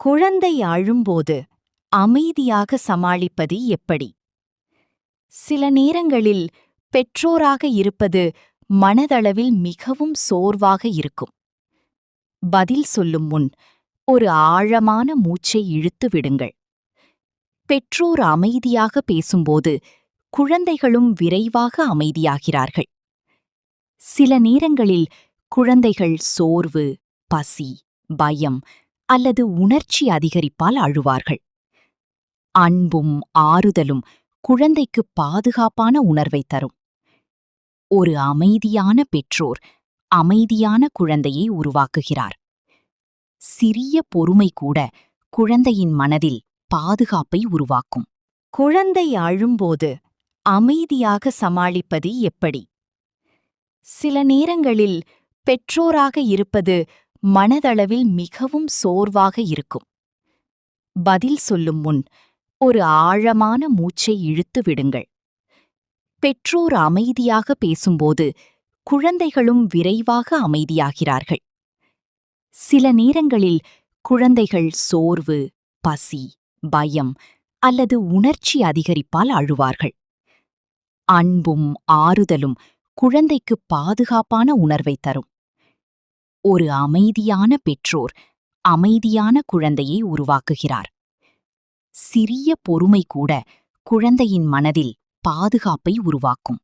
குழந்தை அழும்போது அமைதியாக சமாளிப்பது எப்படி? சில நேரங்களில் பெற்றோராக இருப்பது மனதளவில் மிகவும் சோர்வாக இருக்கும். பதில் சொல்லும் முன் ஒரு ஆழமான மூச்சை இழுத்து விடுங்கள். பெற்றோர் அமைதியாக பேசும்போது குழந்தைகளும் விரைவாக அமைதியாகிறார்கள். சில நேரங்களில் குழந்தைகள் சோர்வு, பசி, பயம் அல்லது உணர்ச்சி அதிகரிப்பால் அழுவார்கள். அன்பும் ஆறுதலும் குழந்தைக்கு பாதுகாப்பான உணர்வை தரும். ஒரு அமைதியான பெற்றோர் அமைதியான குழந்தையை உருவாக்குகிறார். சிறிய பொறுமை கூட குழந்தையின் மனதில் பாதுகாப்பை உருவாக்கும். குழந்தை அழும்போது அமைதியாக சமாளிப்பது எப்படி? சில நேரங்களில் பெற்றோராக இருப்பது மனதளவில் மிகவும் சோர்வாக இருக்கும். பதில் சொல்லும் முன் ஒரு ஆழமான மூச்சை இழுத்து விடுங்கள். பெற்றோர் அமைதியாக பேசும்போது குழந்தைகளும் விரைவாக அமைதியாகிறார்கள். சில நேரங்களில் குழந்தைகள் சோர்வு, பசி, பயம் அல்லது உணர்ச்சி அதிகரிப்பால் அழுவார்கள். அன்பும் ஆறுதலும் குழந்தைக்கு பாதுகாப்பான உணர்வை தரும். ஒரு அமைதியான பெற்றோர் அமைதியான குழந்தையை உருவாக்குகிறார். சிறிய பொறுமை கூட குழந்தையின் மனதில் பாதுகாப்பை உருவாக்கும்.